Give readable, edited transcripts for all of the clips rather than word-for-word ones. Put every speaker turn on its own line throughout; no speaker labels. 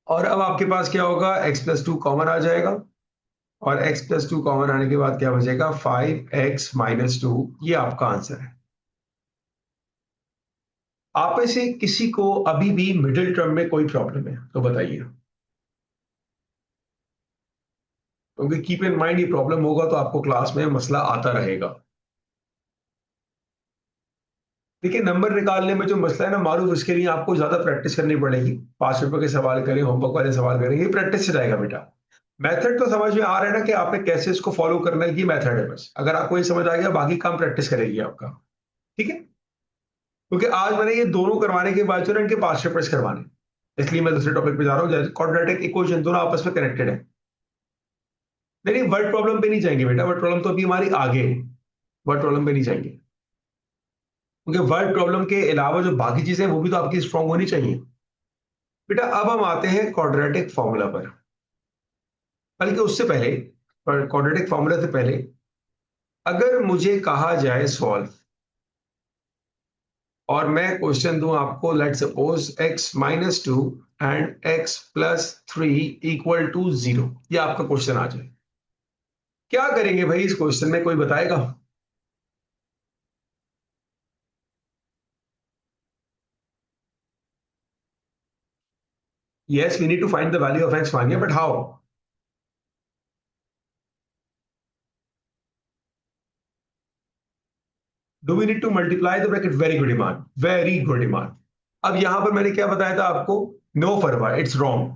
और अब आपके पास क्या होगा, x+2 कॉमन आ जाएगा, और x+2 कॉमन आने के बाद क्या बचेगा, 5x-2। ये आपका आंसर है। आप में से किसी को अभी भी मिडिल टर्म में कोई प्रॉब्लम है तो बताइए, क्योंकि कीप इन माइंड ये प्रॉब्लम होगा तो आपको क्लास में मसला आता रहेगा। देखिए, नंबर निकालने में जो मसला है ना मारूफ, उसके लिए आपको ज्यादा प्रैक्टिस करनी पड़ेगी। 5 रुपए के सवाल करें, होमवर्क वाले सवाल करें, ये प्रैक्टिस से जाएगा बेटा। मेथड तो समझ में आ रहा है ना कि आपने कैसे इसको फॉलो करना है, ये मेथड है बस। अगर आपको ये समझ आ गया, बाकी काम प्रैक्टिस करेगी आपका। ठीक है, क्योंकि आज मैंने ये दोनों करवाने के बाद जो है इनके 5 पेपर्स करवाने, इसलिए मैं दूसरे टॉपिक पे जा रहा हूँ। क्वाड्रेटिक इक्वेशन दोनों आपस में कनेक्टेड है। नहीं नहीं, वर्ड प्रॉब्लम पे नहीं जाएंगे बेटा, वर्ड प्रॉब्लम तो अभी हमारी आगे है। वर्ड प्रॉब्लम पे नहीं जाएंगे, क्योंकि वर्ड प्रॉब्लम के अलावा जो बाकी चीजें हैं, वो भी तो आपकी स्ट्रांग होनी चाहिए। बेटा अब हम आते हैं क्वाड्रेटिक फॉर्मूला पर, बल्कि उससे पहले, पर क्वाड्रेटिक फॉर्मूला से पहले, अगर मुझे कहा जाए सॉल्व, और मैं क्वेश्चन दूं आपको, let suppose x-2 and x+3 equal to 0, ये आपका क्वेश्चन आ जाए, क्या करेंगे भाई इस क्वेश्चन में, कोई बताएगा? Yes, we need to find the value of x मानिए, but how? Do we need to multiply the bracket? Very good demand, very good demand. अब यहां पर मैंने क्या बताया था आपको? No Farwa, it's wrong.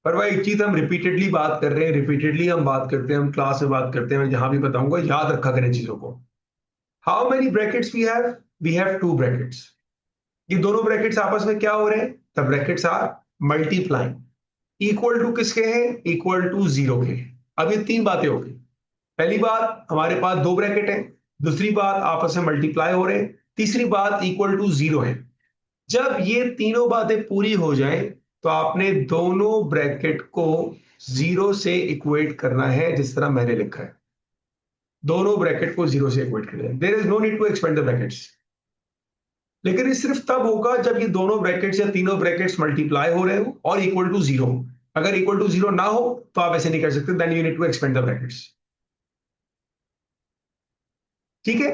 Farwa एक चीज हम रिपीटेडली बात कर रहे हैं, रिपीटेडली हम बात करते हैं, हम क्लास में बात करते हैं, मैं जहां भी बताऊंगा याद रखा करें चीजों को। How many brackets we have? We have 2 brackets. ये दोनों ब्रैकेट्स आपस में क्या हो रहे हैं? The brackets are multiplying. Equal to किसके हैं? इक्वल टू 0 के। अब ये 3 बातें हो गई। पहली बात, हमारे पास 2 ब्रैकेट हैं। दूसरी बात, आपस में मल्टीप्लाई हो रहे हैं। तीसरी बात, इक्वल टू 0 है। जब ये तीनों बातें पूरी हो जाएं, तो आपने दोनों ब्रैकेट को 0 से इक्वेट करना है, जिस तरह मैंने लिखा है। दोनों ब्रैकेट को 0 से इक्वेट करना है। There is no need to expand the brackets. लेकिन ये सिर्फ तब होगा जब ये दोनों ब्रैकेट्स या तीनों ब्रैकेट्स मल्टीप्लाई हो रहे हो और इक्वल टू 0। अगर इक्वल टू 0 ना हो तो आप ऐसे नहीं कर सकते, then you need to expand the brackets. ठीक है,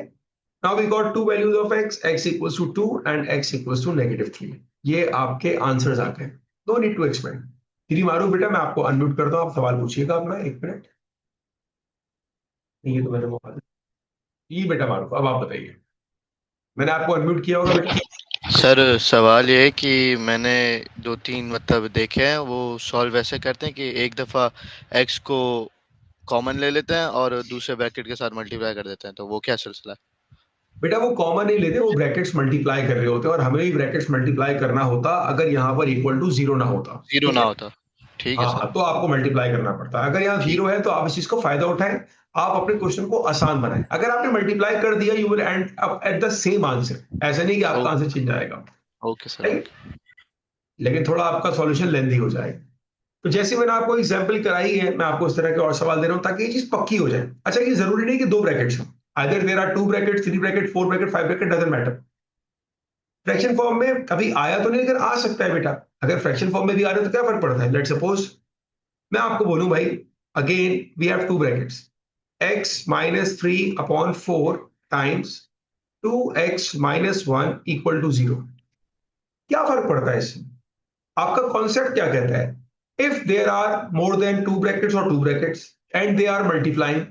now we got two values of x equals to 2 and x equals to -3। ये आपके आंसर्स आ गए। No need to expand. Shri Maru बेटा, मैं आपको अनम्यूट करता हूं, आप सवाल पूछिएगा अपना, 1 मिनट। नहीं, ये तो मैंने मौका दिया। ये बेटा मारू, अब आप बताइए। मैंने आपको अनम्यूट किया होगा बेटा।
सर सवाल ये है कि मैंने दो तीन मतलब देखे हैं वो सॉल्व ऐसे करते हैं कि एक दफ़ा एक्स को कॉमन ले लेते हैं और दूसरे ब्रैकेट के साथ मल्टीप्लाई कर देते हैं, तो वो क्या सिलसिला है?
बेटा वो कॉमन नहीं लेते, वो ब्रैकेट्स मल्टीप्लाई कर रहे होते हैं, और हमें भी ब्रैकेट्स मल्टीप्लाई करना होता अगर यहाँ पर इक्वल टू 0 ना होता।
जीरो
ठीक
ना
है,
होता। ठीक है
हाँ
सर।
हाँ, तो आपको मल्टीप्लाई करना पड़ता है। अगर यहाँ
ठीक।
0 है तो आप इस चीज को फायदा उठाएं। आप अपने क्वेश्चन को आसान बनाएं। अगर आपने मल्टीप्लाई कर दिया, you will and up at the same answer. ऐसा नहीं कि
ओ।
आपका आंसर चेंज आएगा।
Okay sir,
right,
okay.
लेकिन थोड़ा आपका सॉल्यूशन लेंदी हो जाएगा। तो जैसे मैंने आपको एग्जाम्पल कराई है, मैं आपको इस तरह के और सवाल दे रहा हूं ताकि ये चीज पक्की हो जाए। अच्छा, ये जरूरी नहीं कि 2 ब्रैकेट्स हो। Either there are 2 bracket, 3 bracket, 4 bracket, 5 bracket, doesn't matter. Fraction form में कभी आया तो नहीं, लेकिन आ सकता है बेटा। अगर फ्रैक्शन फॉर्म में भी आ रहे हो तो क्या फर्क पड़ता है? लेट सपोज मैं आपको बोलूं भाई, again we have 2 brackets, x-3/4 times 2x-1 equal to 0। क्या फर्क पड़ता है इसमें? आपका कॉन्सेप्ट क्या कहता है? If there are more than 2 brackets और 2 brackets and they are multiplying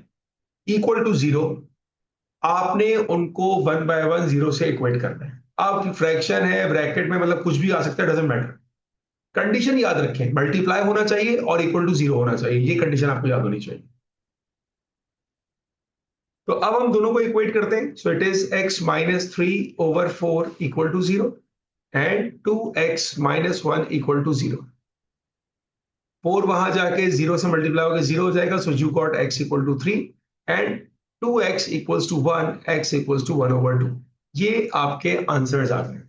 equal to 0, आपने उनको 1/1 0 से इक्वेट करना है। अब फ्रैक्शन है, ब्रैकेट में मतलब कुछ भी आ सकता है, डजेंट मैटर। कंडीशन याद रखें, मल्टीप्लाई होना चाहिए और इक्वल टू 0 होना चाहिए, ये कंडीशन आपको याद होनी चाहिए। तो अब हम दोनों को इक्वेट करते हैं। So it is x-3/4 equal to 0 and 2x-1 equal to 0। 4 वहां जाके 0 से मल्टीप्लाई होकर 0 हो जाएगा, so you got x equal to 3 and 2x equals to 1, x equals to 1/2। ये आपके आंसर्स आ गए।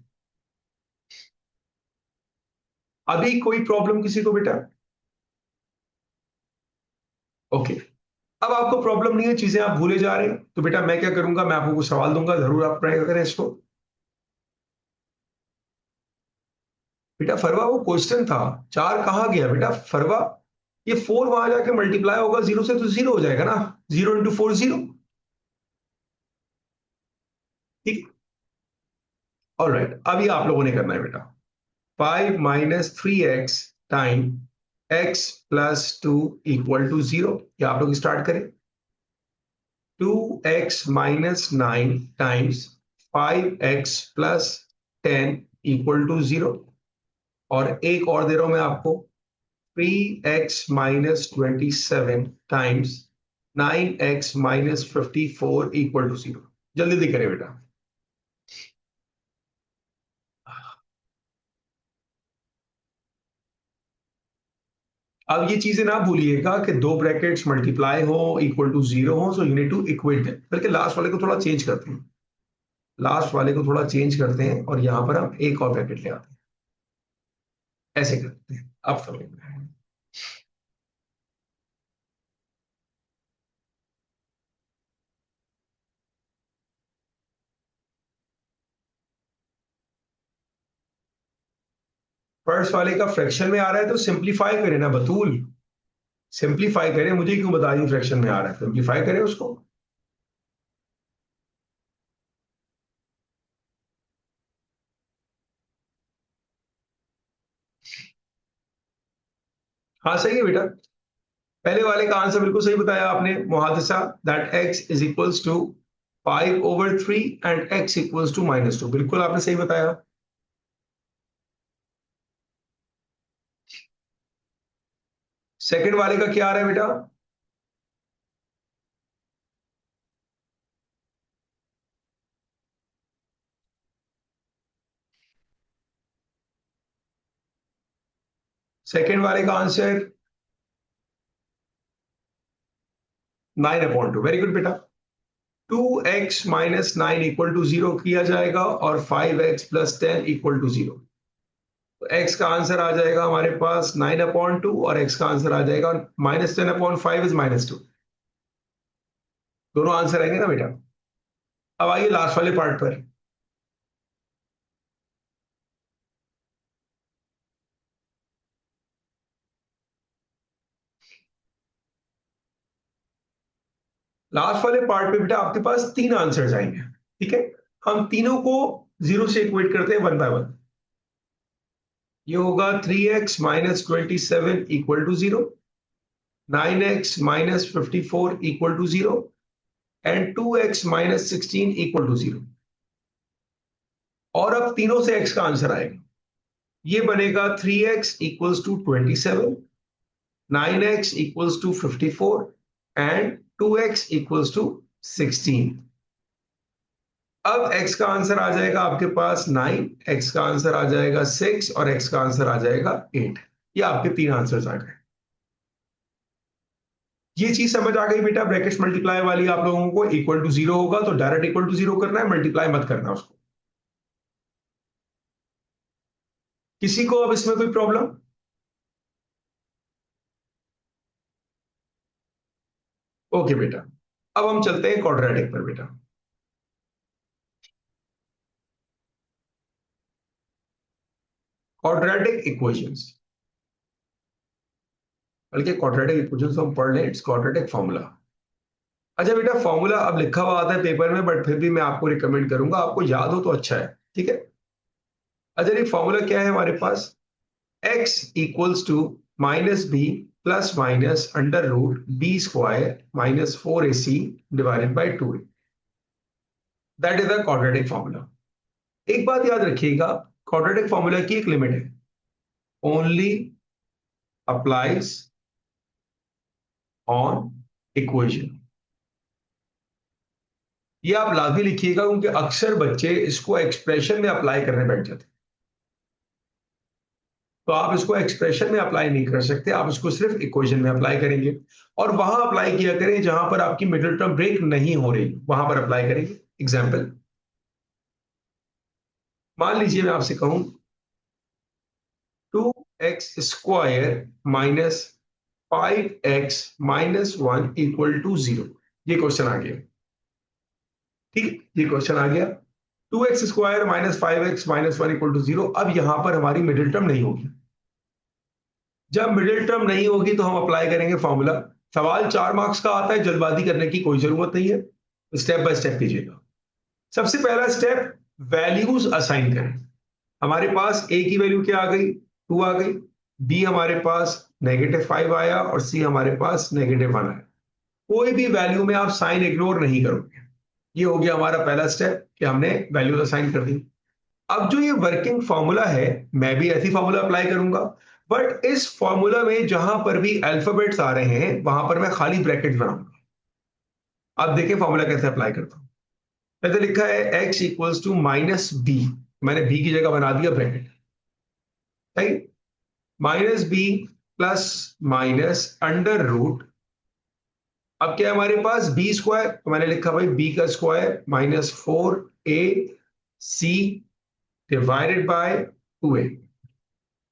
अभी कोई प्रॉब्लम किसी को बेटा? ओके, अब आपको प्रॉब्लम नहीं है, चीजें आप भूले जा रहे हैं, तो बेटा मैं क्या करूंगा, मैं आपको कुछ सवाल दूंगा, जरूर आप ट्राई करें इसको। बेटा फरवा वो क्वेश्चन था, 4 कहाँ गया बेटा फरवा? ये 4 वहां जाके मल्टीप्लाई होगा 0 से तो 0 हो जाएगा ना, 0 इंटू 4 0। ठीक, ऑलराइट। अब ये आप लोगों ने करना है बेटा, 5 minus 3x time x plus 2 equal to 0। ये आप लोग स्टार्ट करें। 2x minus 9 times 5x plus 10 equal to 0। और एक और दे रहा हूं मैं आपको, 3x minus 27 times 9x minus 54 equal to 0। जल्दी जल्दी करें बेटा। अब ये चीजें ना भूलिएगा कि दो ब्रैकेट्स मल्टीप्लाई हो इक्वल टू 0 हो, so you need to equate them. बल्कि लास्ट वाले को थोड़ा चेंज करते हैं, लास्ट वाले को थोड़ा चेंज करते हैं और यहां पर हम एक और ब्रैकेट ले आते हैं, ऐसे करते हैं। अब समझ में आया? फर्स्ट वाले का फ्रैक्शन में आ रहा है तो सिंप्लीफाई करें ना बतूल, सिंप्लीफाई करें। मुझे क्यों बता रही फ्रैक्शन में आ रहा है, सिंप्लीफाई करें उसको। हाँ सही है बेटा, पहले वाले का आंसर बिल्कुल सही बताया आपने Muhadisa, that x is equals to 5/3 and x equals to -2। बिल्कुल आपने सही बताया। सेकंड वाले का क्या आ रहा है बेटा? सेकंड वाले का आंसर 9/2। वेरी गुड बेटा। 2x माइनस 9 इक्वल टू 0 किया जाएगा और 5x प्लस 10 इक्वल टू 0। तो x का आंसर आ जाएगा हमारे पास 9/2 और x का आंसर आ जाएगा -10/5 इज -2। दोनों आंसर आएंगे ना बेटा। अब आइए लास्ट वाले पार्ट पर। लास्ट वाले पार्ट पे बेटा आपके पास 3 आंसर्स आएंगे, ठीक है। हम तीनों को 0 से इक्वेट करते हैं 1 बाय 1। ये होगा 3x minus 27 equal to 0, 9x minus 54 equal to 0 and 2x minus 16 equal to 0। और अब तीनों से x का आंसर आएगा। ये बनेगा 3x equals to 27, 9x equals to 54 and 2x equals to 16। अब x का आंसर आ जाएगा आपके पास 9, x का आंसर आ जाएगा 6 और x का आंसर आ जाएगा 8। ये आपके 3 आंसर्स आ गए। ये चीज समझ आ गई बेटा, ब्रैकेट्स मल्टीप्लाई वाली आप लोगों को इक्वल टू 0 होगा तो डायरेक्ट इक्वल टू 0 करना है, मल्टीप्लाई मत करना उसको। किसी को अब इसमें कोई प्रॉब्लम? ओके बेटा, अब हम चलते हैं क्वाड्रेटिक पर बेटा। क्वाड्रेटिक इक्वेशंस, बल्कि क्वाड्रेटिक इक्वेशंस हम पढ़ लें, इट्स क्वाड्रेटिक फॉर्मूला। अच्छा बेटा, फॉर्मूला अब लिखा हुआ आता है पेपर में, बट फिर भी मैं आपको रिकमेंड करूंगा, आपको याद हो तो अच्छा है, ठीक है। अच्छा ये फॉर्मूला क्या है हमारे पास? x equals to minus b plus minus under root b square minus 4ac divided by 2a। That is the quadratic formula. एक बात याद रखिएगा, क्वाड्रेटिक फॉर्मूला की एक लिमिट है, ओनली अप्लाइज ऑन इक्वेशन। ये आप लाजमी लिखिएगा क्योंकि अक्सर बच्चे इसको एक्सप्रेशन में अप्लाई करने बैठ जाते हैं। तो आप इसको एक्सप्रेशन में अप्लाई नहीं कर सकते, आप इसको सिर्फ इक्वेशन में अप्लाई करेंगे। और वहां अप्लाई किया करें जहां पर आपकी मिडिल टर्म ब्रेक नहीं हो रही, वहां पर अप्लाई करेंगे। एग्जाम्पल, मान लीजिए मैं आपसे कहूं 2x² minus 5x minus 1 equal to 0। ये क्वेश्चन आ गया, ठीक है, ये क्वेश्चन आ गया। 2x square minus 5x minus 1 equal to 0। अब यहां पर हमारी मिडिल टर्म नहीं होगी। जब मिडिल टर्म नहीं होगी तो हम अप्लाई करेंगे फॉर्मूला। सवाल 4 मार्क्स का आता है, जल्दबाजी करने की कोई जरूरत नहीं है, स्टेप बाय स्टेप कीजिएगा। सबसे पहला स्टेप, वैल्यूज असाइन करें। हमारे पास a की वैल्यू क्या आ गई, 2 आ गई, b हमारे पास -5 आया और c हमारे पास -1 आया। कोई भी वैल्यू में आप साइन इग्नोर नहीं करोगे। ये हो गया हमारा पहला स्टेप कि हमने वैल्यूज असाइन कर दी। अब जो ये वर्किंग फॉर्मूला है, मैं भी ऐसी फॉर्मूला अप्लाई करूंगा, बट इस फॉर्मूला में जहां पर भी अल्फाबेट्स आ रहे हैं वहां पर मैं खाली ब्रैकेट बनाऊंगा। अब देखिए फॉर्मूला कैसे अप्लाई करता हूं। मैंने लिखा है x इक्वल्स टू -b, मैंने b की जगह बना दिया bracket, right. -b plus minus under root, अब क्या है हमारे पास b स्क्वायर, तो मैंने लिखा भाई b का square -4ac divided by 2a।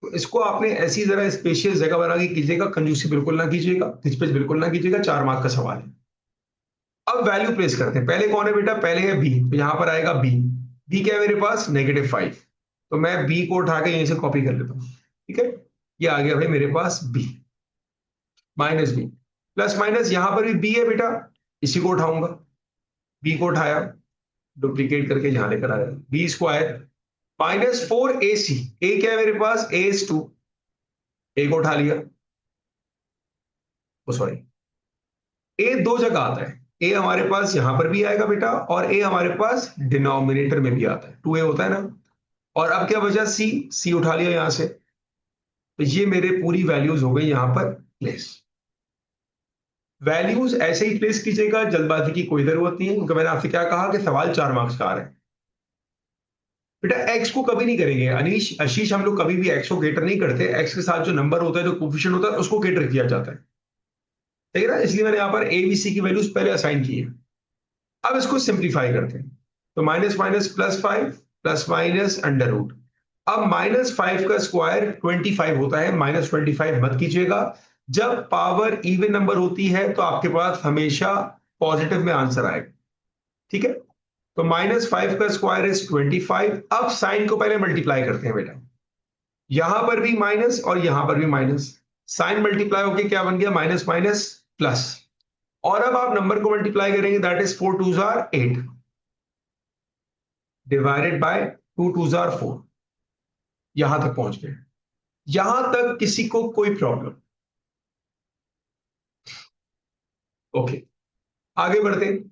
तो इसको आपने ऐसी जरा स्पेशियस जगह बना के कीजिएगा, कंजूसी बिल्कुल ना कीजिएगा, घिचपिच बिल्कुल ना कीजिएगा, 4 मार्क का सवाल है। अब वैल्यू प्लेस करते हैं। पहले कौन है बेटा, पहले है b, तो यहां पर आएगा b। b क्या है मेरे पास, -5, तो मैं b को उठा के यहीं से कॉपी कर लेता हूं, ठीक है। ये आ गया भाई मेरे पास b, -b प्लस माइनस, यहां पर भी b है बेटा, इसी को उठाऊंगा, b को उठाया, डुप्लीकेट करके यहां लेकर आया, b स्क्वायर -4ac, a क्या है मेरे पास, a is 2, a को उठा लिया, सॉरी, a दो जगह आता है, a हमारे पास यहां पर भी आएगा बेटा और a हमारे पास डिनोमिनेटर में भी आता है, 2a होता है ना। और अब क्या बचा, c उठा लिया यहां से, तो ये मेरे पूरी वैल्यूज हो गई यहां पर प्लेस। वैल्यूज ऐसे ही प्लेस कीजिएगा, जल्दबाजी की कोई जरूरत नहीं है, क्योंकि मैंने आपसे क्या कहा कि सवाल 4 मार्क्स का आ रहा है। बेटा एक्स को कभी नहीं करेंगे अनीश आशीष, हम लोग कभी भी एक्स को गेटर नहीं करते। एक्स के साथ जो नंबर होता है, जो कोफिशिएंट होता है, उसको गेटर किया जाता है, ठीक है ना। इसलिए मैंने यहां पर ए बी सी की वैल्यूज पहले असाइन की है। अब इसको सिंप्लीफाई करते हैं, तो minus minus +5 plus minus under root. अब -5 का स्क्वायर 25 होता है, -25 मत कीजिएगा। जब पावर इवन नंबर होती है तो आपके पास हमेशा पॉजिटिव में आंसर आएगा, ठीक है। तो -5 का स्क्वायर इज 25। अब साइन को पहले मल्टीप्लाई करते हैं बेटा, यहां पर भी माइनस और यहां पर भी माइनस, साइन मल्टीप्लाई होकर क्या बन गया, माइनस माइनस प्लस। और अब आप नंबर को मल्टीप्लाई करेंगे, दैट इज 4 2 8 डिवाइडेड बाय 2 2 4, यहां तक पहुंच गए। यहां तक किसी को कोई प्रॉब्लम, ओके। आगे बढ़ते हैं।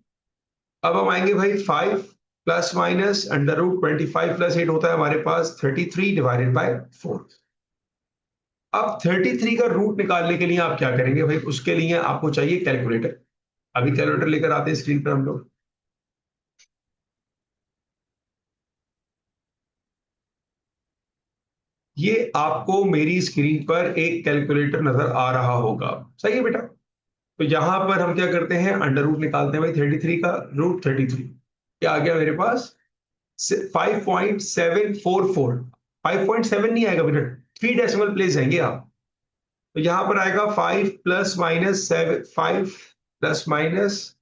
अब हम आएंगे भाई 5 plus minus under root 25 plus 8 होता है हमारे पास 33 डिवाइडेड बाय 4। अब 33 का रूट निकालने के लिए आप क्या करेंगे भाई, उसके लिए आपको चाहिए कैलकुलेटर। अभी कैलकुलेटर लेकर आते हैं स्क्रीन पर हम लोग। ये आपको मेरी स्क्रीन पर एक कैलकुलेटर नजर आ रहा होगा, सही है बेटा। तो यहां पर हम क्या करते हैं, अंडर रूट निकालते हैं भाई, 33 का रूट 33 क्या आ गया मेरे पास, 5.744। 5.7 नहीं आएगा बेटा, 3 डेसिमल प्लेस जाएंगे आप। तो यहां पर आएगा 5 प्लस माइनस 7, 5 प्लस माइनस,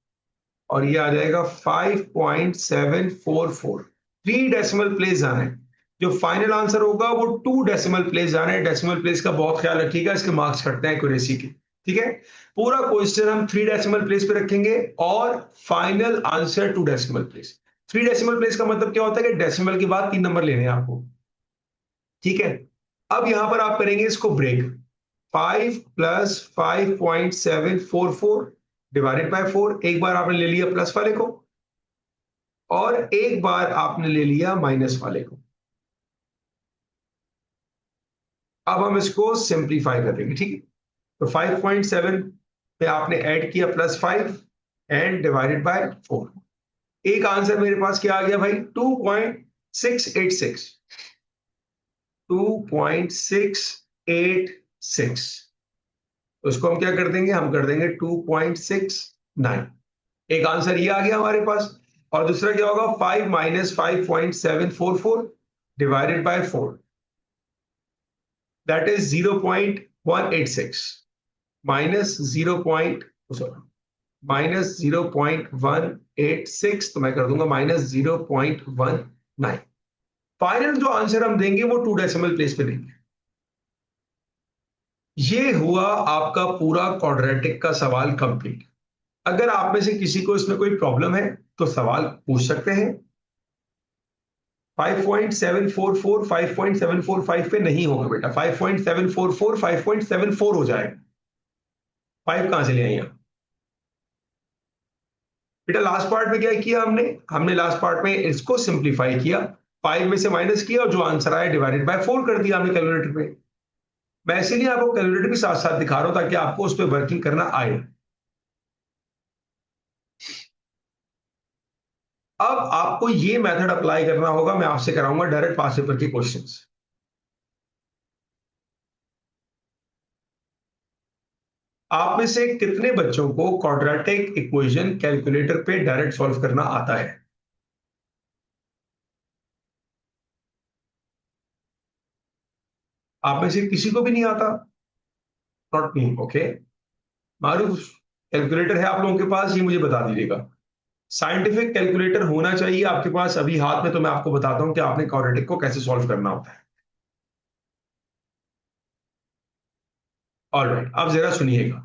और ये आ जाएगा 5.744। 3 डेसिमल प्लेस जाना है। जो फाइनल आंसर होगा वो 2 डेसिमल प्लेस जाना है। डेसिमल प्लेस का बहुत ख्याल रखिएगा, इसके मार्क्स कटते हैं एक्यूरेसी के, ठीक है। पूरा क्वेश्चन हम 3 डेसिमल प्लेस पे रखेंगे और final answer 2 decimal place. 3 decimal place का मतलब क्या होता है कि डेसिमल के बाद 3 नंबर लेने हैं आपको, ठीक है। अब यहां पर आप करेंगे इसको ब्रेक, 5 प्लस 5.744 डिवाइडेड बाय 4। एक बार आपने ले लिया प्लस वाले को और एक बार आपने ले लिया माइनस वाले को। अब हम इसको सिंप्लीफाई कर देंगे, ठीक है। तो 5.7 पे आपने ऐड किया +5 एंड डिवाइडेड बाय 4। एक आंसर मेरे पास क्या आ गया भाई, 2.686। 2.686। तो इसको हम क्या कर देंगे, हम कर देंगे 2.69। एक आंसर ये आ गया हमारे पास। और दूसरा क्या होगा, 5 minus 5.744 divided by 4, that is 0.186 minus 0.186। तो मैं कर दूंगा -0.186 9। फाइनल जो आंसर हम देंगे वो 2 डेसिमल प्लेस पे देंगे। ये हुआ आपका पूरा क्वाड्रेटिक का सवाल कंप्लीट। अगर आप में से किसी को इसमें कोई प्रॉब्लम है तो सवाल पूछ सकते हैं। 5.744 5.745 पे नहीं होगा बेटा, 5.744 5.74 हो जाएगा। 5 कहां से ले आई आप बेटा? लास्ट पार्ट में क्या किया हमने? हमने लास्ट पार्ट में इसको सिंप्लीफाई किया, 5 में से माइनस किया और जो आंसर आया डिवाइडेड बाय 4 कर दिया हमने कैलकुलेटर पे। मैं इसीलिए आपको कैलकुलेटर के साथ साथ दिखा रहा हूं ताकि आपको उस पर वर्किंग करना आए। अब आपको ये मेथड अप्लाई करना होगा, मैं आपसे कराऊंगा डायरेक्ट पास पेपर के क्वेश्चंस। आप में से कितने बच्चों को क्वाड्रेटिक इक्वेशन कैलकुलेटर पे डायरेक्ट सॉल्व करना आता है? आप में से किसी को भी नहीं आता? Not me, okay. Maroof, calculator है आप लोगों के पास, ये मुझे बता दीजिएगा। साइंटिफिक कैलकुलेटर होना चाहिए आपके पास अभी हाथ में, तो मैं आपको बताता हूं कि आपने क्वाड्रेटिक को कैसे सॉल्व करना होता है। ऑलराइट, अब जरा सुनिएगा।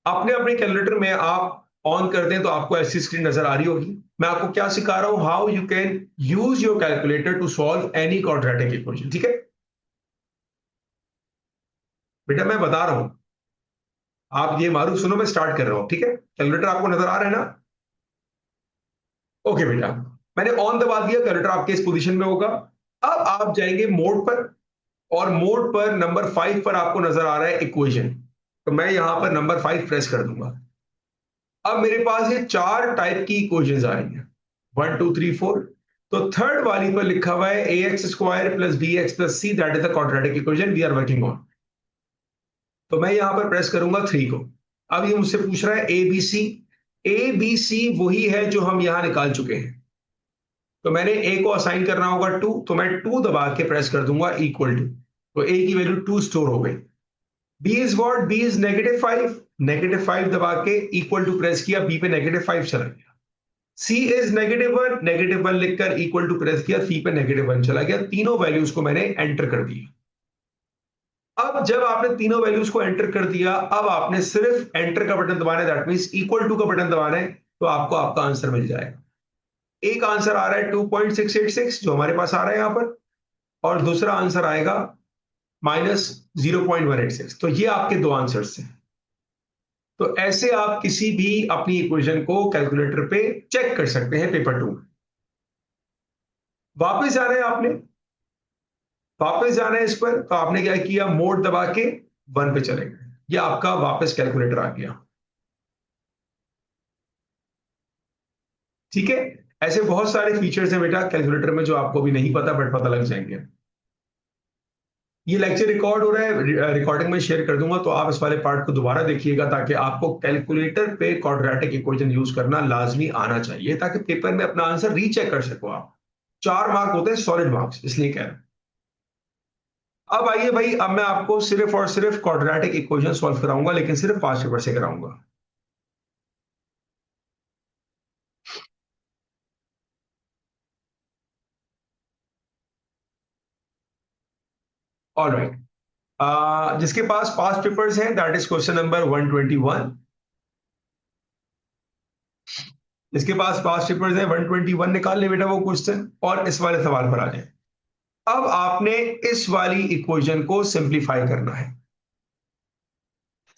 अपने अपने कैलकुलेटर में आप ऑन कर दें तो आपको ऐसी स्क्रीन नजर आ रही होगी। मैं आपको क्या सिखा रहा हूं, how you can use your calculator to solve any quadratic equation, ठीक है? बेटा मैं बता रहा हूं, आप ये मारूफ सुनो, मैं स्टार्ट कर रहा हूं, ठीक है? कैलकुलेटर आपको नजर आ रहा है ना? ओके बेटा, मैंने ऑन दबा दिया, कैलकुलेटर आपके इस पोजीशन में होगा। अब आप जाएंगे मोड पर, और मोड पर नंबर 5 पर आपको नजर आ रहा है इक्वेशन, तो मैं यहां पर नंबर 5 प्रेस कर दूंगा। अब मेरे पास ये 4 टाइप की इक्वेशंस आ रही हैं, 1 2 3 4। तो थर्ड वाली पर लिखा हुआ है ax² plus bx+c, that is the quadratic equation we are working on. तो मैं यहां पर प्रेस करूंगा 3 को। अब ये मुझसे पूछ रहा है A B C. A B C वही है जो हम यहां निकाल चुके हैं, तो मैंने ए को असाइन करना होगा 2, तो मैं 2 दबा के प्रेस कर दूंगा इक्वल टू, तो ए की वैल्यू 2 स्टोर हो गई। B is what? B is -5, -5 दबा के इक्वल टू प्रेस किया, बी पे -5 चला गया। सी इज -1, -1 लिखकर इक्वल टू प्रेस किया, सी पे -1 चला गया। तीनों वैल्यूज को मैंने एंटर कर दिया। अब जब आपने तीनों वैल्यूज को एंटर कर दिया, अब आपने सिर्फ एंटर का बटन दबाना है, दैट मींस इक्वल टू का बटन दबाना है, तो आपको आपका आंसर मिल जाएगा। एक आंसर आ रहा है 2.686 जो हमारे पास आ रहा है यहां पर, और दूसरा आंसर आएगा -0.186। तो ये आपके दो आंसर्स हैं। तो ऐसे आप किसी भी अपनी इक्वेशन को कैलकुलेटर पे चेक कर सकते हैं पेपर 2 में। वापस जाना है आपने, वापस जाना है इस पर, तो आपने क्या किया, मोड दबा के 1 पे चले गए, ये आपका वापस कैलकुलेटर आ गया। ठीक है? ऐसे बहुत सारे फीचर्स हैं बेटा कैलकुलेटर में जो आपको भी नहीं पता, बट पता लग जाएंगे। ये लेक्चर रिकॉर्ड हो रहा है, रिकॉर्डिंग में शेयर कर दूंगा, तो आप इस वाले पार्ट को दोबारा देखिएगा, ताकि आपको कैलकुलेटर पे क्वाड्रेटिक इक्वेशन यूज करना लाजमी आना चाहिए, ताकि पेपर में अपना आंसर रीचेक कर सको आप। 4 मार्क होते हैं सॉलिड मार्क्स, इसलिए कह रहा हूं। अब आइए भाई, अब मैं आपको सिर्फ और सिर्फ क्वाड्रेटिक इक्वेशन सॉल्व कराऊंगा, लेकिन सिर्फ पांच पेपर से कराऊंगा। ऑल राइट, जिसके पास पांच पेपर्स हैं, दैट इज क्वेश्चन नंबर 121। जिसके पास पांच पेपर्स हैं 121 निकाल ले बेटा वो क्वेश्चन, और इस वाले सवाल पर आ जाए। अब आपने इस वाली इक्वेशन को सिंप्लीफाई करना है।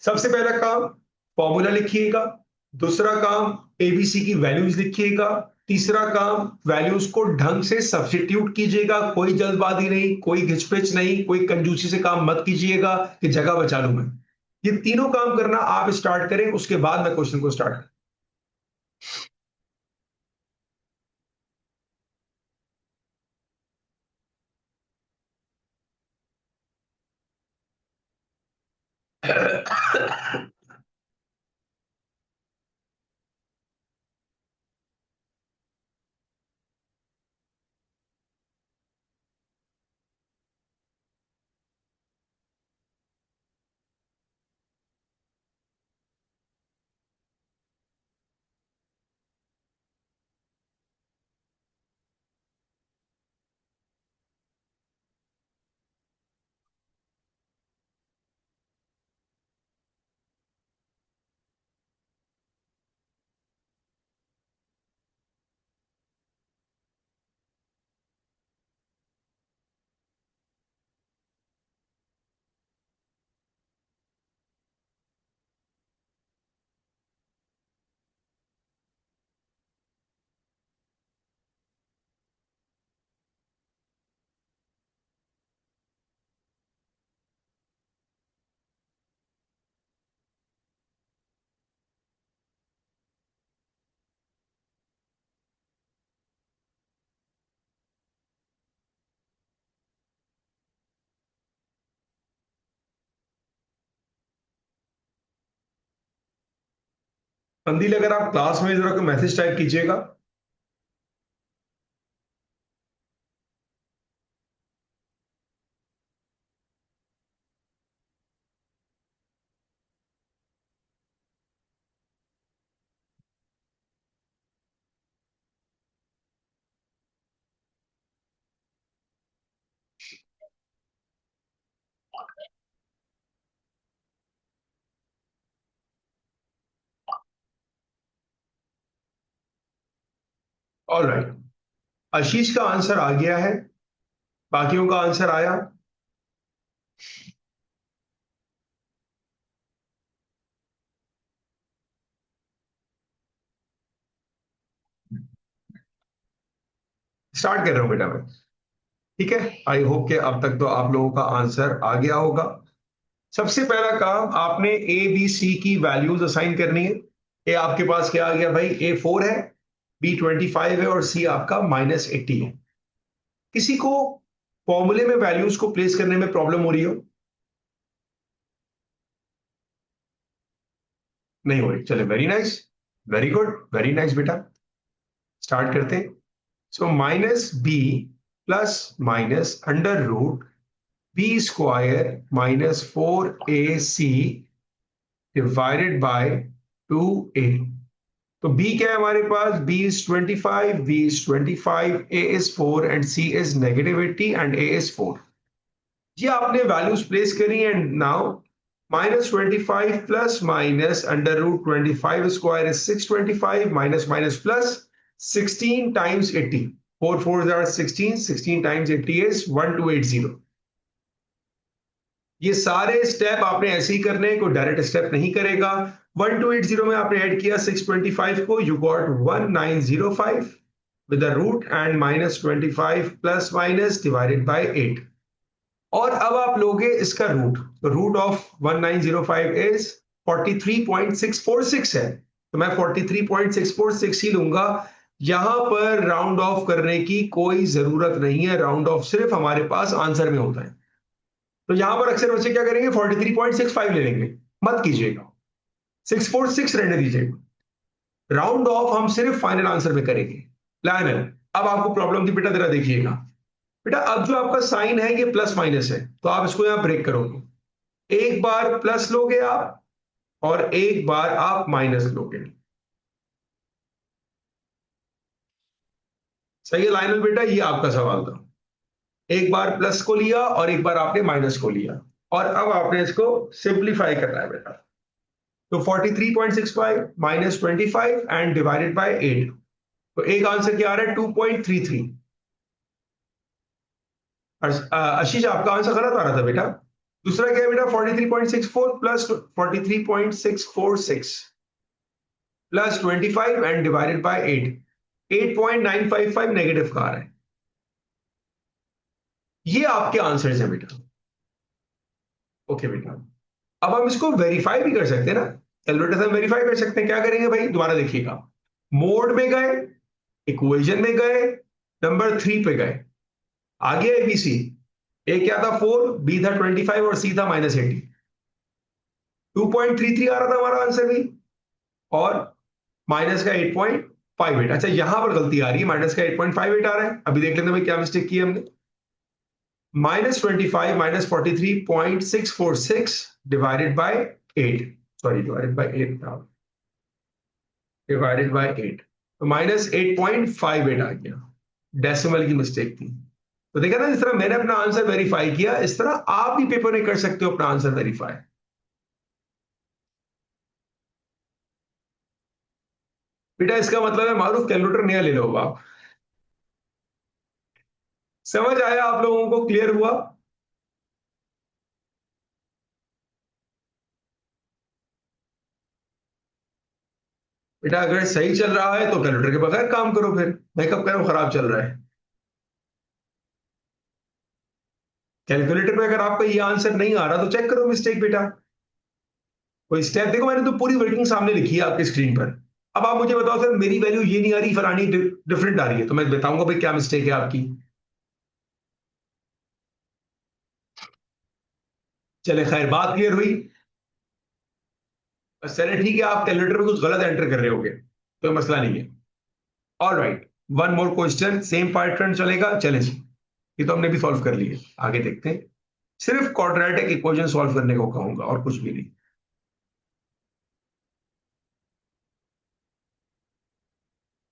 सबसे पहला काम, फॉर्मूला लिखिएगा। दूसरा काम, एबीसी की वैल्यूज लिखिएगा। तीसरा काम, वैल्यूज को ढंग से सब्स्टिट्यूट कीजिएगा, कोई जल्दबाजी नहीं, कोई घिचपिच नहीं, कोई कंजूसी से काम मत कीजिएगा कि जगह बचा लूं मैं। ये तीनों काम करना आप स्टार्ट करें, उसके बाद मैं क्वेश्चन को स्टार्ट करें। कंदील, अगर आप क्लास में जरा कोई मैसेज टाइप कीजिएगा। ऑलराइट, आशीष का आंसर आ गया है, बाकियों का आंसर आया? स्टार्ट कर रहा हूं बेटा मैं। ठीक है, आई होप कि अब तक तो आप लोगों का आंसर आ गया होगा। सबसे पहला काम, आपने ए बी सी की वैल्यूज असाइन करनी है। ए आपके पास क्या आ गया भाई? ए 4 है, बी 25 है और सी आपका -80 है। किसी को फॉर्मूले में वैल्यूज को प्लेस करने में प्रॉब्लम हो रही हो? नहीं हो रही, चले, very nice, very good, very nice बेटा। स्टार्ट करते हैं। So -b plus minus under root b square -4ac divided by 2a। तो b क्या है हमारे पास? b is 25, b is 25, a is 4 and c is -80 and a is 4। ये आपने values place करी and now -25 plus minus under root 25 square is 625 minus minus plus 16 times 80। 4 4 are 16, 16 times 80 is 1280। ये सारे step आपने ऐसे ही करने हैं, कोई डायरेक्ट स्टेप नहीं करेगा। 1280 में आपने ऐड किया 625 को, you got 1905 with the root and -25 plus minus divided by 8। और अब आप लोगे इसका रूट, तो रूट ऑफ 1905 इज 43.646 है, तो मैं 43.646 ही लूंगा। यहां पर राउंड ऑफ करने की कोई जरूरत नहीं है, राउंड ऑफ सिर्फ हमारे पास आंसर में होता है। तो यहां पर अक्सर बच्चे क्या करेंगे? 43.65 ले लेंगे। मत कीजिएगा, 646 रहने दीजिएगा। राउंड ऑफ हम सिर्फ फाइनल आंसर में करेंगे। प्लान है। अब आपको प्रॉब्लम थी बेटा, जरा देखिएगा बेटा। अब जो आपका साइन है ये प्लस माइनस है, तो आप इसको यहां ब्रेक करोगे। एक बार प्लस लोगे आप और एक बार आप माइनस लोगे। सही है लाइनल बेटा? ये आपका सवाल था। एक बार प्लस को लिया और एक बार आपने माइनस को लिया, और अब आपने इसको सिंप्लीफाई करना है बेटा। तो 43.65 -25 एंड डिवाइडेड बाय 8। तो एक आंसर क्या आ रहा है? 2.33। आशीष आपका आंसर गलत आ रहा था बेटा। दूसरा क्या है बेटा? 43.64 plus 43.646 plus 25 and divided by 8। 8.955 negative का आ रहा है। ये आपके आंसर्स हैं बेटा। ओके बेटा, अब हम इसको वेरीफाई भी कर सकते हैं ना, कैलकुलेटर से वेरीफाई कर सकते हैं। क्या करेंगे भाई? दोबारा देखिएगा। मोड में गए, इक्वेशन में गए, नंबर 3 पे गए, आगे एबीसी। ए क्या था? 4, बी था 25 और सी था -80। 2.33 आ रहा था हमारा आंसर भी, और माइनस का 8.58। अच्छा, यहां पर गलती आ रही है, माइनस का 8.58 आ रहा है। अभी देख लेते हैं भाई क्या मिस्टेक की हमने। -25 -43.646 divided by 8, sorry divided by 8 था, डिवाइडेड बाय 8, तो -8.58 आ गया। डेसिमल की मिस्टेक थी। तो देखा ना, जिस तरह मैंने अपना आंसर वेरीफाई किया, इस तरह आप भी पेपर में कर सकते हो अपना आंसर वेरीफाई। बेटा इसका मतलब है मारूफ कैलकुलेटर नया ले लो आप। समझ आया आप लोगों को? क्लियर हुआ? बेटा अगर सही चल रहा है तो कैलकुलेटर के बगैर काम करो, फिर मैं कब कह रहा हूं खराब चल रहा है? कैलकुलेटर में अगर आपका ये आंसर नहीं आ रहा तो चेक करो मिस्टेक बेटा। कोई स्टेप देखो, मैंने तो पूरी वर्किंग सामने लिखी है आपकी स्क्रीन पर। अब आप मुझे बताओ सर, मेरी वैल्यू ये नहीं आ रही, फलानी डिफरेंट आ रही है, तो मैं बताऊंगा भाई क्या मिस्टेक है आपकी। चले खैर, बात क्लियर हुई। चले ठीक है, आप कैलकुलेटर में कुछ गलत एंटर कर रहे होगे, तो मसला नहीं है। All right, one more question, same pattern चलेगा, चले जी। ये तो हमने भी सॉल्व कर लिए, आगे देखते हैं। सिर्फ क्वाड्रेटिक इक्वेशन सॉल्व करने को कहूंगा और कुछ भी नहीं।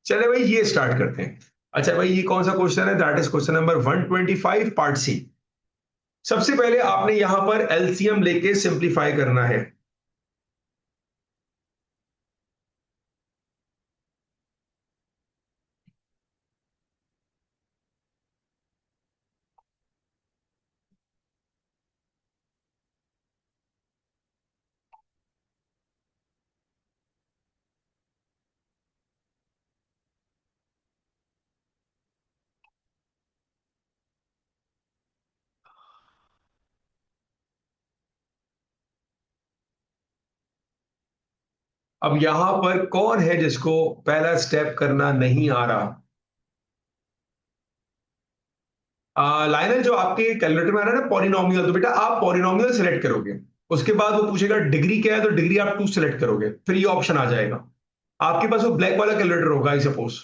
चले भाई ये स्टार्ट करते हैं। अच्छा भाई, ये कौन सा क्वेश्चन है? That is question number 125 part C. सबसे पहले आपने यहां पर एलसीएम लेके सिंप्लीफाई करना है। अब यहां पर कौन है जिसको पहला स्टेप करना नहीं आ रहा? लाइनल, जो आपके कैलकुलेटर में आ रहा है ना पॉलिनोमियल, तो बेटा आप पॉलिनोमियल सेलेक्ट करोगे। उसके बाद वो पूछेगा डिग्री क्या है, तो डिग्री आप 2 सेलेक्ट करोगे, फिर ये ऑप्शन आ जाएगा। आपके पास वो ब्लैक वाला कैलकुलेटर होगा आई सपोज।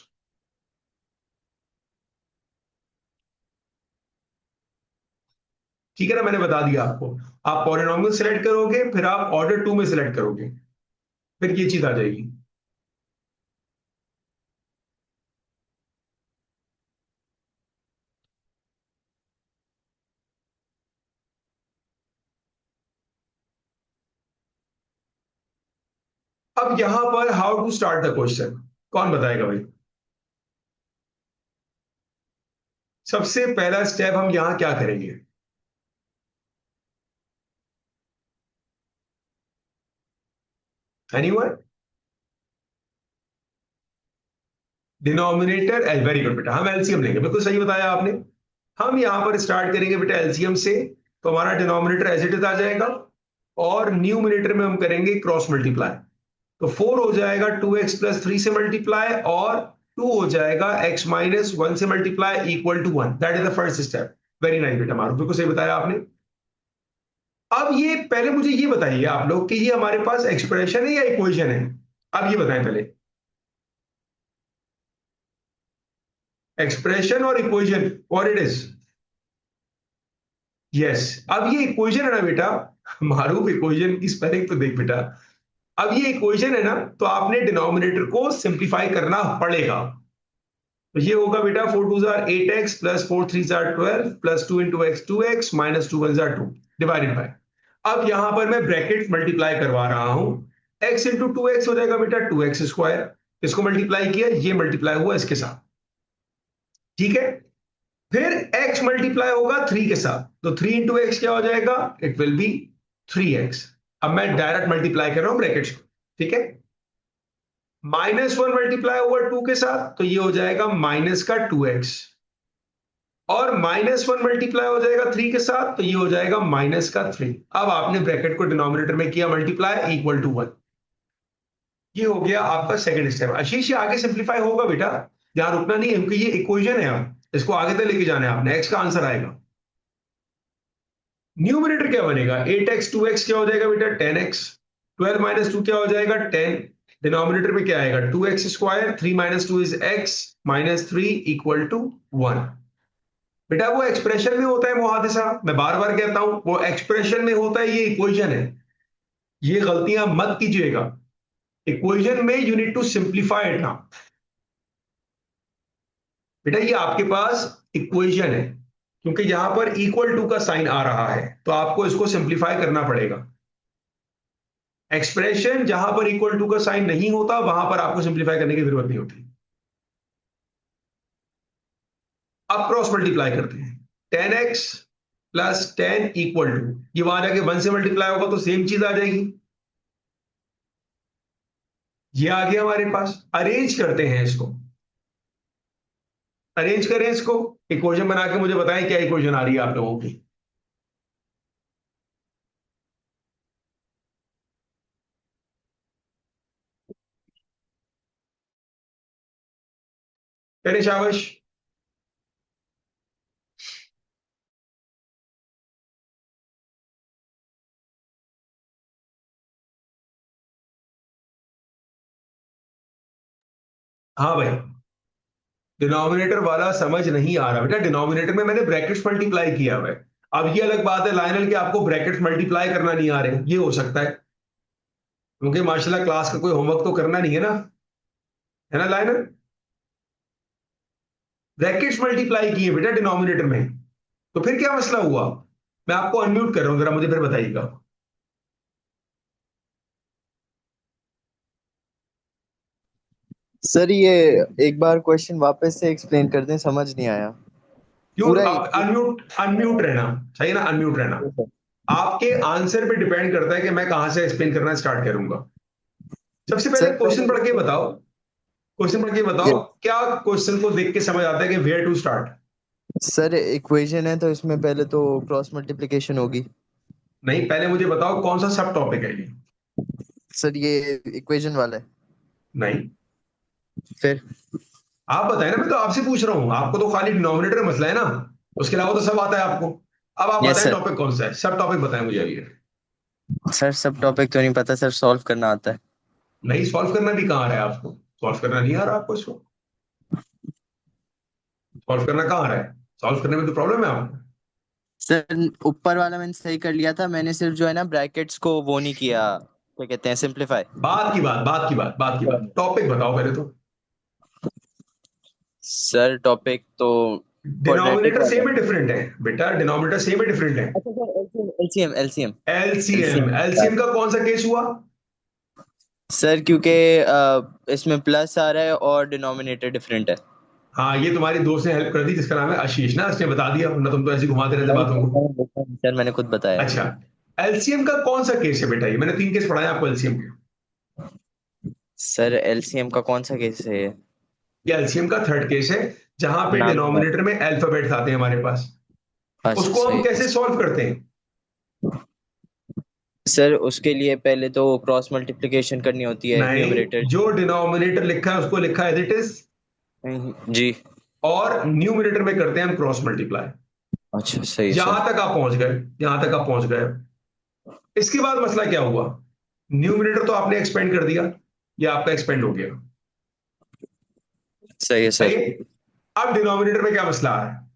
ठीक है ना, मैंने बता दिया आपको। आप पॉलिनोमियल सेलेक्ट करोगे, फिर आप ऑर्डर 2 में सेलेक्ट करोगे, फिर ये चीज आ जाएगी। अब यहां पर how to start the question, कौन बताएगा भाई? सबसे पहला स्टेप हम यहां क्या करेंगे? एनीवन? डिनोमिनेटर, वेरी गुड बेटा, हम एलसीएम लेंगे, बिल्कुल सही बताया आपने। हम यहां पर स्टार्ट करेंगे बेटा एलसीएम से, तो हमारा डिनोमिनेटर एज इट इज आ जाएगा, और न्यूमिनेटर में हम करेंगे क्रॉस मल्टीप्लाई। तो 4 हो जाएगा 2x+3 से मल्टीप्लाई, और 2 हो जाएगा x-1 से multiply equal to 1। That is the first step. Very nice बेटा, मारो बिल्कुल सही बताया आपने। अब ये पहले मुझे ये बताइए आप लोग कि ये हमारे पास एक्सप्रेशन है या इक्वेशन है? अब ये बताएं पहले, एक्सप्रेशन और equation, what it is? Yes. अब ये इक्वेशन है ना बेटा, मारूफ इक्वेशन की स्पेलिंग तो देख बेटा। अब ये इक्वेशन है ना, तो आपने डिनोमिनेटर को सिंप्लीफाई करना पड़ेगा। तो ये होगा बेटा 4 2 jar 8x plus 4 3 jar 12 plus 2 into x 2x minus 2 1 jar 2 divided by. अब यहां पर मैं ब्रैकेट मल्टीप्लाई करवा रहा हूं। x इंटू 2x हो जाएगा बेटा 2x स्क्वायर, इसको मल्टीप्लाई किया, ये मल्टीप्लाई हुआ इसके साथ। ठीक है, फिर x मल्टीप्लाई होगा 3 के साथ, तो 3 इंटू एक्स क्या हो जाएगा? It will be 3x। अब मैं डायरेक्ट मल्टीप्लाई कर रहा हूं ब्रैकेट्स को। ठीक है, -1 मल्टीप्लाई ओवर 2 के साथ, तो ये हो जाएगा माइनस का 2x, और -1 मल्टीप्लाई हो जाएगा 3 के साथ, तो ये हो जाएगा माइनस का 3। अब आपने ब्रैकेट को डिनोमिनेटर में किया मल्टीप्लाई इक्वल टू 1। ये हो गया आपका सेकंड स्टेप। आशीष ये आगे सिंप्लीफाई होगा बेटा, यहां रुकना नहीं है, क्योंकि ये इक्वेशन है, अब इसको आगे तक लेके जाना है आपने, एक्स का आंसर आएगा। न्यूमरेटर क्या बनेगा? 8x 2x क्या हो जाएगा बेटा? 10x। 12 माइनस 2 क्या हो जाएगा? 10। डिनोमिनेटर में क्या आएगा? 2x square, 3 minus 2 is x, -3 equal to 1। बेटा वो एक्सप्रेशन में होता है मुहादिसा, मैं बार बार कहता हूं वो एक्सप्रेशन में होता है, ये इक्वेशन है। ये गलतियां मत कीजिएगा, इक्वेशन में you need to simplify it now. बेटा ये आपके पास इक्वेशन है, क्योंकि यहां पर इक्वल टू का साइन आ रहा है, तो आपको इसको सिंप्लीफाई करना पड़ेगा। एक्सप्रेशन जहां पर इक्वल टू का साइन नहीं होता, वहां पर आपको सिंप्लीफाई करने की जरूरत नहीं होती। अब क्रॉस मल्टीप्लाई करते हैं। 10x प्लस 10 इक्वल टू, ये वहां जाके 1 से मल्टीप्लाई होगा तो सेम चीज आ जाएगी। ये आ गया हमारे पास, अरेंज करते हैं इसको। अरेंज करें इसको, इक्वेशन बना के मुझे बताएं क्या इक्वेशन आ रही है आप लोगों की। करें शाबाश। हाँ भाई, डिनोमिनेटर वाला समझ नहीं आ रहा बेटा। डिनोमिनेटर में मैंने ब्रैकेट्स मल्टीप्लाई किया हुआ है। अब ये अलग बात है लाइनल कि आपको ब्रैकेट्स मल्टीप्लाई करना नहीं आ रहे, ये हो सकता है, क्योंकि माशाल्लाह क्लास का कोई होमवर्क तो करना नहीं है ना लाइनल? ब्रैकेट्स मल्टीप्लाई किए बेटा डिनोमिनेटर में, तो फिर क्या मसला हुआ? मैं आपको अनम्यूट कर रहा हूं, जरा मुझे फिर बताइएगा।
सर ये एक बार क्वेश्चन वापस से एक्सप्लेन कर दें, समझ नहीं आया
क्यों?
पूरा ही।
आप अनम्यूट अनम्यूट रहना चाहिए ना, अनम्यूट रहना। आपके आंसर पे डिपेंड करता है कि मैं कहां से एक्सप्लेन करना स्टार्ट करूंगा। सबसे पहले
सर
क्वेश्चन
पहले
पढ़ के बताओ, क्वेश्चन पढ़ के
ये
बताओ, क्या क्वेश्चन को देख के समझ आता है कि where to start?
Sir equation है तो इसमें पहले तो क्रॉस मल्टीप्लिकेशन होगी।
नहीं, पहले मुझे बताओ कौन सा सब टॉपिक है ये?
सर ये इक्वेशन वाला है।
नहीं,
फिर
आप बताएं ना, मैं तो आपसे पूछ रहा हूं। आपको तो खाली डिनोमिनेटर मसला है ना, उसके अलावा तो सब आता है आपको। अब आप
यस
बताएं
सर।
टॉपिक कौन सा है, सब टॉपिक बताएं मुझे अभी।
सर सब टॉपिक तो नहीं पता सर, सॉल्व करना आता है।
नहीं, सॉल्व करना भी कहाँ आ रहा है आपको? सॉल्व करना नहीं आ रहा आपको इसको? सॉल्व करना कहाँ आ रहा है? सॉल्व करने में तो प्रॉब्लम है आपको।
सर ऊपर वाला मैंने सही कर लिया था, मैंने सिर्फ जो है ना ब्रैकेट्स को वो नहीं किया, क्या कहते हैं, सिंप्लीफाई।
बात की बात टॉपिक बताओ पहले तो।
सर टॉपिक तो क्वाड्रेटिक
डिनोमिनेटर
वाला
सेम
है।
है डिफरेंट है बेटा, डिनोमिनेटर सेम है डिफरेंट है।
अच्छा sir LCM LCM
LCM,
LCM.
LCM का कौन सा केस हुआ?
सर क्योंकि इसमें प्लस आ रहा है और डिनोमिनेटर डिफरेंट है।
हाँ, ये तुम्हारी दोस्त ने हेल्प कर दी जिसका नाम है आशीष ना, उसने बता दिया, वरना तुम तो ऐसे ही घुमाते रहते
नहीं
बातों को।
सर मैंने खुद बताया।
अच्छा, एलसीएम का कौन सा केस है बेटा? ये मैंने 3 केस पढ़ाए आपको एलसीएम के।
सर एलसीएम का कौन सा केस है ये?
ये एलसीएम का थर्ड केस है, जहां पे
नाम बताओ।
डिनोमिनेटर में अल्फाबेट्स आते हैं हमारे पास।
अच्छा
उसको हम
सही है।
कैसे सॉल्व करते हैं?
सर उसके लिए पहले तो क्रॉस मल्टीप्लिकेशन करनी होती है न्यूमरेटर।
नहीं, जो डिनोमिनेटर लिखा है उसको लिखा एज इट इज,
जी।
और न्यूमरेटर में करते हैं हम क्रॉस मल्टीप्लाई।
अच्छा सही है
यहां
सर।
तक आप पहुंच गए, यहां तक आप पहुंच गए। इसके बाद मसला क्या हुआ? न्यूमरेटर तो आपने एक्सपेंड कर दिया, ये आपका एक्सपेंड हो गया।
सही है
सही
सर।
है। अब डिनोमिनेटर में क्या मसला आ रहा है?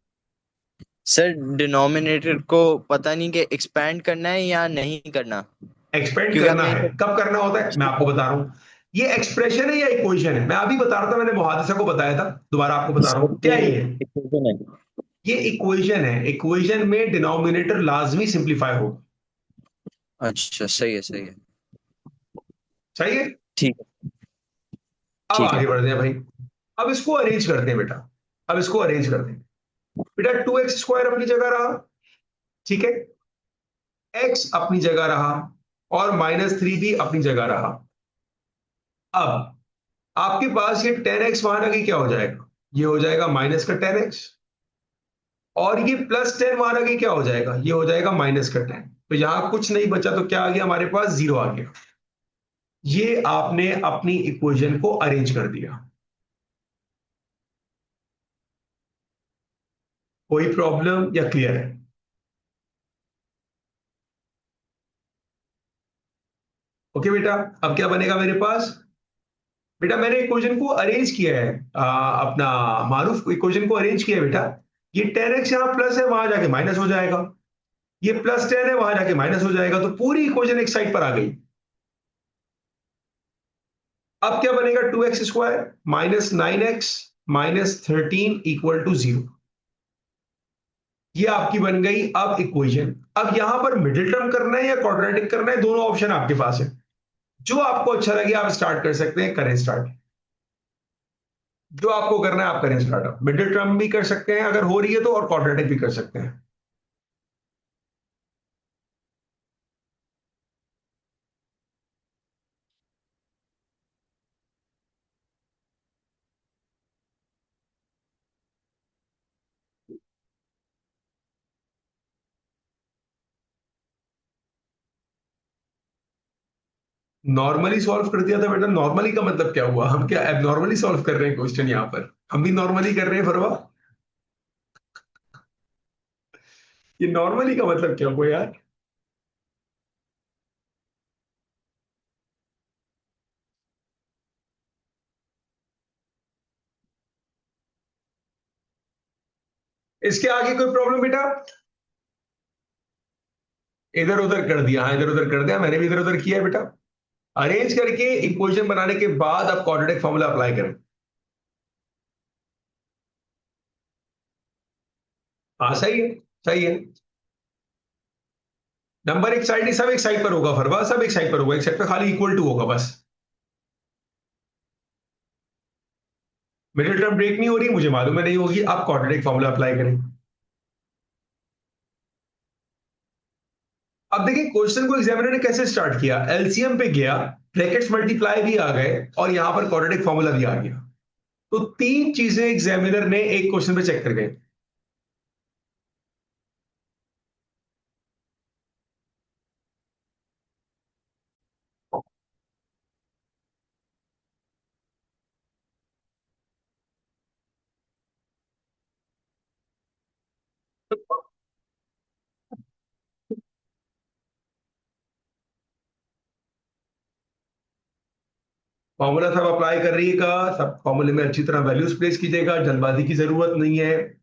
सर डिनोमिनेटर को पता नहीं कि एक्सपैंड करना है या नहीं करना,
एक्सपेंड
क्योंकि
करना
हमने
है। कब करना होता है मैं आपको बता रहा हूं। ये एक्सप्रेशन है या इक्वेशन है? मैं अभी बता रहा था, मैंने मुहादिसा को बताया था, दोबारा आपको बता रहा
सर
हूं क्या
ये
है ये।
इक्वेशन है।
ये इक्वेशन है, इक्वेशन में डिनोमिनेटर लाजमी सिंप्लीफाई होगा।
अच्छा सही है सही है।
सही है।
ठीक है।
अब
ठीक है
आगे बढ़ते हैं भाई। अब इसको अरेंज करते हैं बेटा, अब इसको अरेंज करते हैं। बेटा 2x² अपनी जगह रहा, ठीक है, x अपनी जगह रहा, और -3 भी अपनी जगह रहा। अब आपके पास ये 10x वहां आगे क्या हो जाएगा? ये हो जाएगा -10x, और ये +10 वहां आगे क्या हो जाएगा? ये हो जाएगा -10। तो यहां कुछ नहीं बचा, तो क्या आ गया हमारे पास? 0 आ गया। ये आपने अपनी इक्वेशन को अरेंज कर दिया। कोई प्रॉब्लम या क्लियर है? ओके बेटा, अब क्या बनेगा मेरे पास? बेटा मैंने इक्वेशन को अरेंज किया है, अपना मारूफ इक्वेशन को अरेंज किया है बेटा। ये 10x यहाँ प्लस है, वहां जाके माइनस हो जाएगा। ये +10 है, वहां जाके माइनस हो जाएगा, तो पूरी इक्वेशन एक साइड पर आ गई। अब क्या बनेगा? 2x² -9x -13 = 0। ये आपकी बन गई अब इक्वेशन। अब यहां पर मिडिल टर्म करना है या क्वाड्रेटिक करना है, दोनों ऑप्शन आपके पास है। जो आपको अच्छा लगे आप स्टार्ट कर सकते हैं, करें स्टार्ट। जो आपको करना है आप करें स्टार्ट। मिडिल टर्म भी कर सकते हैं अगर हो रही है तो, और क्वाड्रेटिक भी कर सकते हैं। नॉर्मली सॉल्व कर दिया था बेटा। नॉर्मली का मतलब क्या हुआ? हम क्या एबनॉर्मली सॉल्व कर रहे हैं क्वेश्चन यहां पर? हम भी नॉर्मली कर रहे हैं फरवा। ये नॉर्मली का मतलब क्या हुआ यार? इसके आगे कोई प्रॉब्लम बेटा? इधर उधर कर दिया, हाँ इधर उधर कर दिया, मैंने भी इधर उधर किया है बेटा। अरेंज करके इक्वेशन बनाने के बाद आप क्वाड्रेटिक फॉर्मूला अप्लाई करें। हाँ सही है, सही है। नंबर एक साइड, सब एक साइड पर होगा फरवा, सब एक साइड पर होगा, एक साइड पर खाली इक्वल टू होगा बस। मिडिल टर्म ब्रेक नहीं हो रही, मुझे मालूम है नहीं होगी, आप क्वाड्रेटिक फॉर्मूला अप्लाई करें। अब देखिए क्वेश्चन को एग्जामिनर ने कैसे स्टार्ट किया, एलसीएम पे गया, ब्रैकेट्स मल्टीप्लाई भी आ गए और यहां पर क्वाड्रेटिक फॉर्मूला भी आ गया। तो तीन चीजें एग्जामिनर ने एक क्वेश्चन पे चेक कर गए। फॉर्मूला सब अप्लाई कर रहिएगा, सब फॉर्मूले में अच्छी तरह वैल्यूज प्लेस कीजिएगा, जल्दबाजी की जरूरत नहीं है।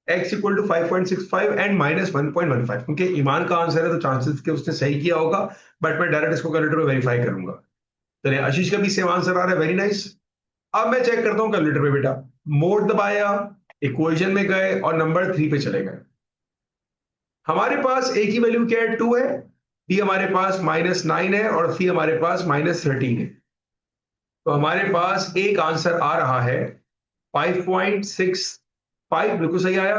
x इक्वल टू 5.65 एंड -1.15, क्योंकि ईमान का आंसर है तो चांसेस के उसने सही किया होगा, बट मैं डायरेक्ट इसको कैलकुलेटर में वेरीफाई करूंगा। चलिए आशीष का भी सेम आंसर आ रहा है, वेरी नाइस। अब मैं चेक करता हूं कैलकुलेटर पे बेटा, मोड दबाया, इक्वेशन में गए और नंबर 3 पे चले गए। हमारे पास a की वैल्यू क्या है, 2 है, b हमारे पास -9 है और c हमारे पास -13 है। तो हमारे पास एक आंसर आ रहा है 5.65, बिल्कुल सही आया।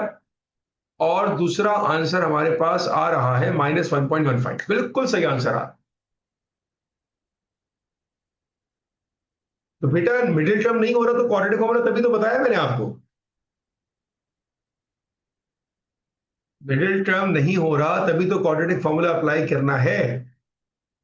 और दूसरा आंसर हमारे पास आ रहा है -1.15, बिल्कुल सही आंसर आ। तो बेटा मिडिल टर्म नहीं हो रहा तो क्वाड्रेटिक फॉर्मूला, तभी तो बताया मैंने आपको, मिडिल टर्म नहीं हो रहा तभी तो क्वाड्रेटिक फॉर्मूला अप्लाई करना है।